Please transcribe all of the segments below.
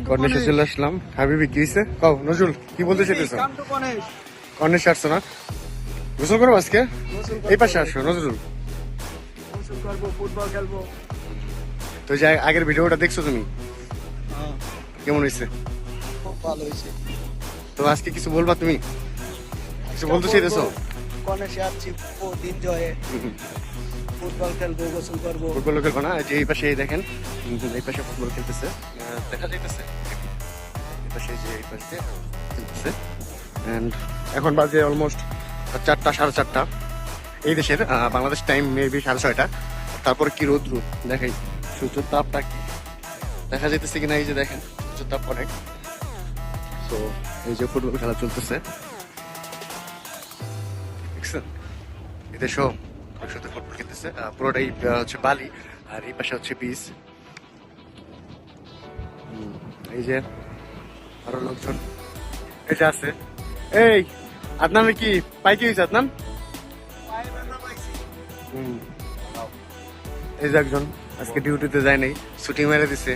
কর্নেশে চলে আসলাম। হাবিবি কি হয়েছে কও? নজরুল কি বলতে চাইতেছো? কর্নেশে আসছো না? গোসল করবো আজকে? এই পাশে আসো নজরুল। ফুটবল খেলবো। তো যে আগের ভিডিওটা দেখছো তুমি, কেমন হয়েছে? খুব ভালো হয়েছে। তো আজকে কিছু বলবা তুমি? কিছু বলতে চাইতেছো? কনেশে আসছি বহুত এনজয়। ফুটবল খেলবো, গোসল করবো। ফুটবল খেলবো না? যে এই পাশে দেখেন, এই পাশে ফুটবল খেলতেছে, দেখা যাইতেছে। এই পাশে যে এই পাশে খেলতেছে। এন্ড এখন বাজে অলমোস্ট 4টা 4:30 এই দেশের, বাংলাদেশ টাইম মেবি 6:30। তারপর কি রোদ্র দেখাই, সূর্যের তাপটা কি দেখা যাইতেছে কিনা? এই যে দেখেন সূর্যের তাপ অনেক। তো এই যে ফুটবল খেলা চলতেছে, দেখছেন এই দেশও একসাথে ফুটবল খেলতেছে। পুরোটাই হচ্ছে বালি, আর এই পাশে হচ্ছে বিচ। এই যে আরো লোকজন এই যে আছে। এই আদনান কি পাই কি হয়েছে আদনান? এই যে একজন আজকে ডিউটিতে যায় নাই, ছুটি মেরে দিছে।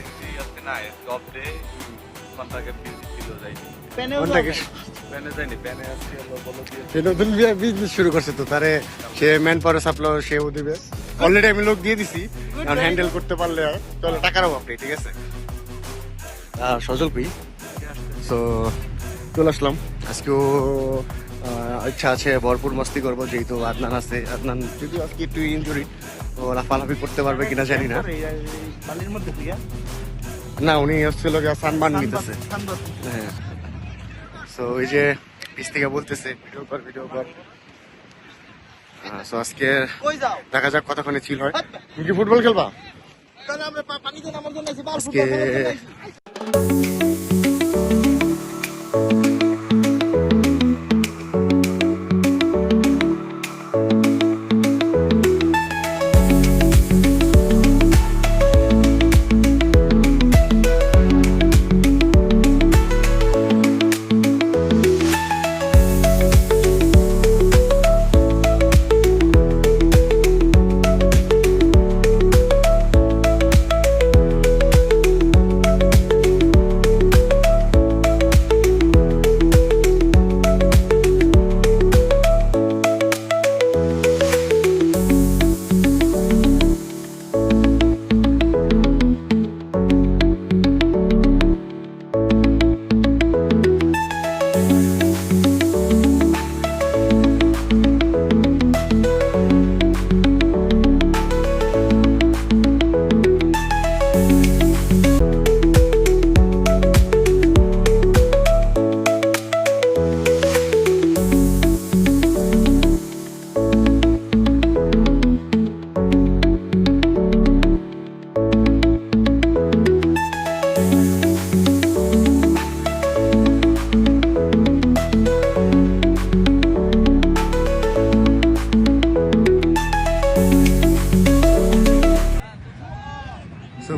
বিজনেস শুরু করছে তো তারে, সে ম্যান পাওয়ার সাপ্লাই সেও দিবে। অলরেডি আমি লোক দিয়ে দিছি, কারণ হ্যান্ডেল করতে পারলে তাহলে টাকার অভাব নেই, ঠিক আছে? সজল কুই তো চলে আসলাম। আজকেও ইচ্ছা আছে ভরপুর মস্তি করবো, যেহেতু আদনান আছে। আদনান যদি আজকে একটু ইনজুরি, তো লাফালাফি করতে পারবে কিনা জানি না। না উনি হচ্ছিল সানবান নিতেছে। হ্যাঁ, তো ওই যে পিছ থেকে বলতেছে ভিডিও কর ভিডিও কর। তো আজকে দেখা যাক কতক্ষণে চিল হয়। তুমি কি ফুটবল খেলবা আজকে?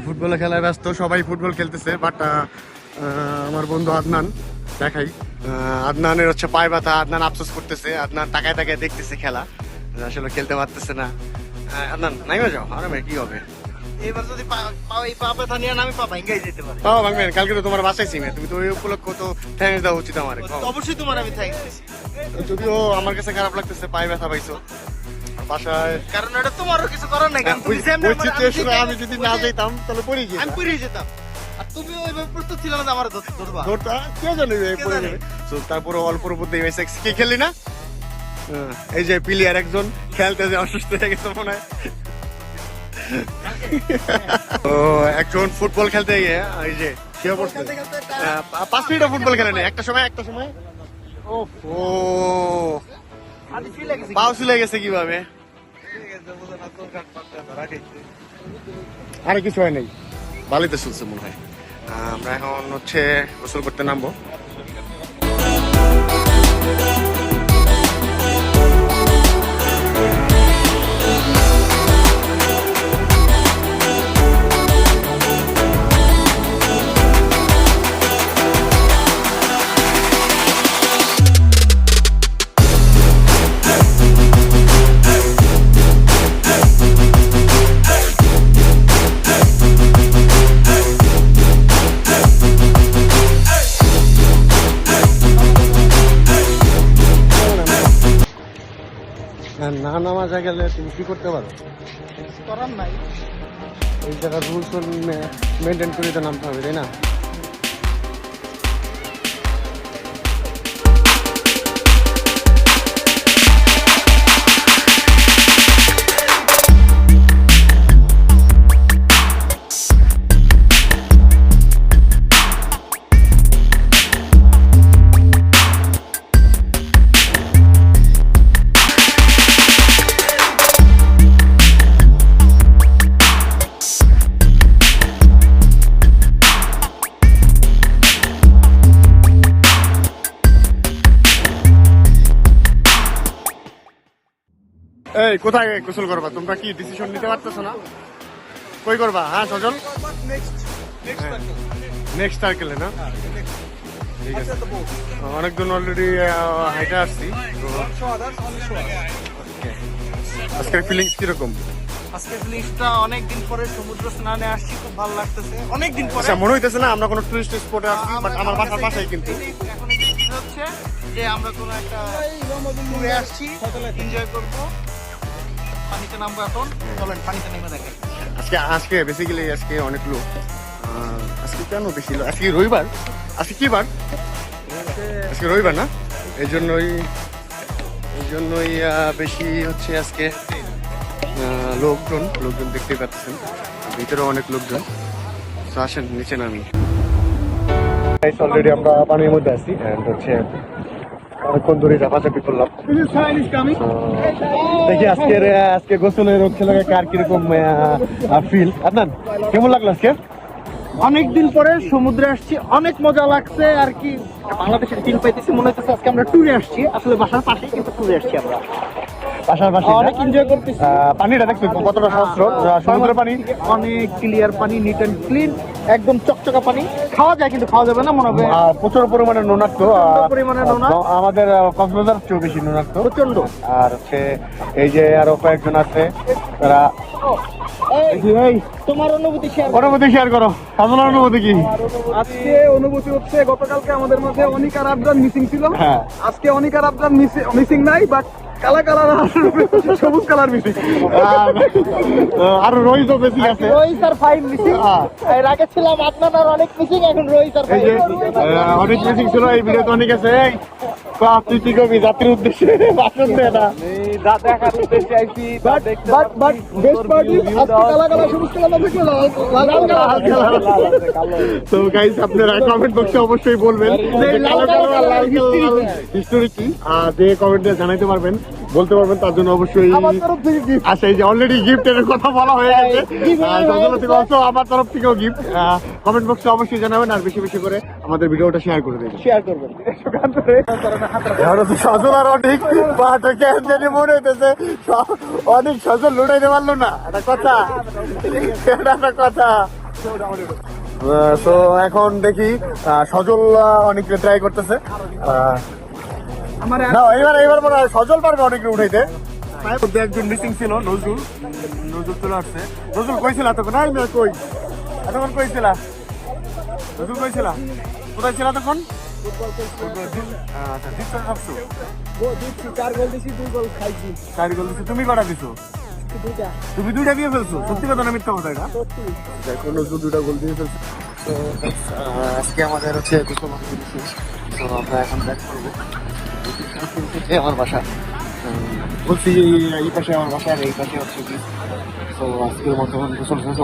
ফুটবল খেলায় ব্যস্ত, সবাই ফুটবল খেলতেছে। বাট আমার বন্ধু আদনান দেখাই, আদনানের হচ্ছে পায়ে ব্যথা। আদনান আফসোস করতেছে, আদনান তাকায় তাকায় দেখতেছে খেলা, আসলে খেলতে পারতেছে না। আদনান নাইমা যাও, আরামে কি হবে? এবার যদি পা ব্যথা নিয়ে আমি পা ভাঙ্গাই যেতে পারি। পাও ভাঙবেন, কালকে তো তোমার বাসায় ছিমে, তুমি তো ওই উপলক্ষ তো থ্যাঙ্কস দেওয়া উচিত আমার। অবশ্যই তোমার আমি থ্যাঙ্কস দিছি, যদিও আমার কাছে খারাপ লাগতেছে পায়ে ব্যথা পাইছো বাসায়, কারণ এটা তোমারও কিছু করার নাই। আমি যদি না যাইতাম তাহলে পড়ে গিয়ে আমি পড়ে যেতাম, আর তুমি ওইভাবে প্রস্তুত ছিল না আমার ধরবা। ধরতা কেউ জানে পড়ে যাবে। তো তারপরে অল্পর মধ্যে কি খেললি না? এই যে প্লেয়ার একজন খেলতে যে অসুস্থ হয়ে গেছে মনে হয়। তো একজন ফুটবল খেলতে গিয়ে এই যে শুয়ে পড়ছে, 5 মিনিট ফুটবল খেলে নেই, একটা সময় ও পাও চলে গেছে কিভাবে? আরে কিছু হয় নাই, বালিতে শুনছে মনে হয়। আমরা এখন হচ্ছে গোসল করতে নামবো। নামাজে গেলে তুমি কি করতে পারো? করার নাই। এই জায়গার রুলস মেনটেন করে তো নামতে হবে, তাই না? এই কোথায় গোসল করবা তোমরা? কি ডিসিশন নিতে পারতেছো না? কই করবা? হ্যাঁ সজল, নেক্সট সার্কেলে না? ঠিক আছে, অনেকজন অলরেডি হাইটে আসছি তো। আজকের ফিলিংস কিরকম? আজকের ফিলিংসটা অনেকদিন পরে সমুদ্র স্নানে আসছি, খুব ভালো লাগতেছে। অনেকদিন পরে। আচ্ছা, মনে হইতেছে না আমরা কোনো টুরিস্ট স্পটে আসছি, বাট আমার বাসার পাশেই কিন্তু। এখন এই ফিল হচ্ছে যে আমরা কোনো একটা ট্যুরে আসছি, এনজয় করব। পানিতে নামবো এখন, চলেন পানিতে নেমে দেখেন। আজকে বেসিক্যালি আজকে অনেক লোক। আজকে কেন বেশি লোক? আজকে রবিবার। আজকে কি বার? আজকে রবিবার না, এই জন্যই বেশি হচ্ছে আজকে লোকজন দেখতে পাচ্ছেন, ভিতরে অনেক লোকজন। তো আসেন নিচে নামি। অলরেডি আমরা পানির মধ্যে আছি এন্ড হচ্ছে অনেকক্ষণ ধরে চাপাচাপি করলাম। দেখি আজকে গোসলের হচ্ছে লাগে কার কিরকম ফিল। আপনার কেমন লাগলো আজকে? অনেকদিন পরে সমুদ্রে আসছি, অনেক মজা লাগছে আর কি। বাংলাদেশের ফিল পাইতেছি, মনে হচ্ছে আজকে আমরা ট্যুরে আসছি। আসলে বাসার পাশে কিন্তু ট্যুরে আসছি আমরা, বাসার পাশে অনেক এনজয় করতেছি। পানিটা দেখছো কতটা স্বচ্ছ, সমুদ্রের পানি অনেক ক্লিয়ার পানি, নিট এন্ড ক্লিন, একদম চকচকা পানি। খাওয়া যায় কিন্তু খাওয়া যাবে না মনে হবে, প্রচুর পরিমাণে নোনাক্ত। পরিমাণে নোনা, আমাদের কক্সবাজার চেয়েও বেশি নোনাক্ত প্রচন্ড। আর হচ্ছে এই যে আরো কয়েকজন আছে তারা। এই তোমার অনুভূতি শেয়ার করো, আপনার অনুভূতি কি? আজকে অনুভূতি হচ্ছে গতকালকে আমাদের মাঝে অনিক আর আবদান মিসিং ছিল। হ্যাঁ, আজকে অনিক আর আবদান মিসিং নাই, বাট কালা কালার সবুজ কালার মিসিং। আর রোহিত বেশি আছে। রোহিত আর ফাইন মিসিং। এর আগে ছিলাম আপনার আর অনেক মিসিং, এখন রোহিত আর এই যে অনেক মিসিং ছিল, এই ভিডিওতে অনেক আছে। তুই কি করবি যাত্রীর উদ্দেশ্যে? ভাষণ দে না। দেখার উদ্দেশ্যে আইছি। বাট বেস্ট পার্টি আজকে কালা কালার সবুজ কালার দেখলে লাল কালার। তো গাইস আপনারা কমেন্ট বক্সে অবশ্যই বলবেন হিস্টোরি কি, যে কমেন্টে জানাইতে পারবেন, বলতে পারবেন, তার জন্য অবশ্যই। আচ্ছা, এই যে অলরেডি গিফটের কথা বলা হয়ে গেছে, আমার তরফ থেকেও গিফট। কমেন্ট বক্সে অবশ্যই জানাবেন, আর বেশি বেশি করে আমাদের ভিডিওটা শেয়ার করে দেবেন। সজল আর অনেক মনে হইতেছে অনেক সজল লুটাইতে পারলো না, এটা কথা। তো এখন দেখি সজল অনেক ট্রাই করতেছে। এবার মনে হয় সজল পারবে অনেক উঠাইতে। একজন মিসিং ছিল, নজরুল চলে আসছে। নজরুল কইছিল তখন? এতক্ষণ কইছিলা? নজরুল কইছিলা কোথায় ছিল তখন? তুমি কটা দিছো? তুমি দুইটা দিয়ে ফেলছো? সত্যি কথা না মিথ্যা কথা? এটা দেখো, নজরুল দুইটা গোল দিয়ে ফেলছো। তো আজকে আমাদের হচ্ছে দুটো মাস শেষ। তো আমরা এখন ব্যাক করবো। আমার বাসা বলছি, এই পাশে আমার বাসা, আর এই পাশে হচ্ছে কি। তো আজকের মতো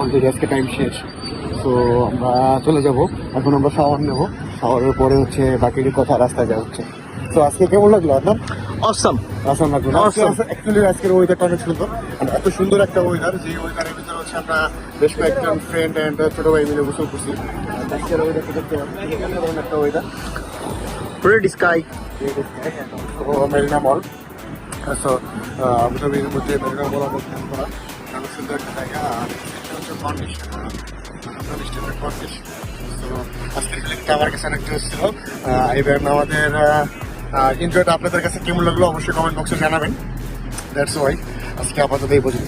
অলরেডি আজকে টাইম শেষ। তো আমরা চলে যাব এখন। আমরা শাওয়ার নেবো, শাওয়ারের পরে হচ্ছে বাকির কথা রাস্তায় যাওয়া হচ্ছে। তো আজকে কেমন লাগলো আপনার? অসাম লাগলো। অ্যাকচুয়ালি আজকের ওয়েদারটা অনেক সুন্দর, এত সুন্দর একটা ওয়েদার, যে ওয়েদারের ভিতরে হচ্ছে আমরা বেশ কয়েকজন ফ্রেন্ড অ্যান্ড ছোট ভাই মিলে গোসল করছি। আজকের ওয়েদারটা দেখতে পাচ্ছি, একটা ওয়েদার, রেড স্কাই, মেরিনা মল। সো আবুধাবির মধ্যে মেরিনা মল আমার প্ল্যান করা, অনেক সুন্দর একটা জায়গা। আর হচ্ছে ফাউন্ডেশন, আজকের ফিলিংটা আমার কাছে অনেক জোশ ছিল। এবার আমাদের এনজয়টা আপনাদের কাছে কেমন লাগলো অবশ্যই কমেন্ট বক্সে জানাবেন। দ্যাটস ওয়াই আজকে আপাতত এই পর্যন্ত।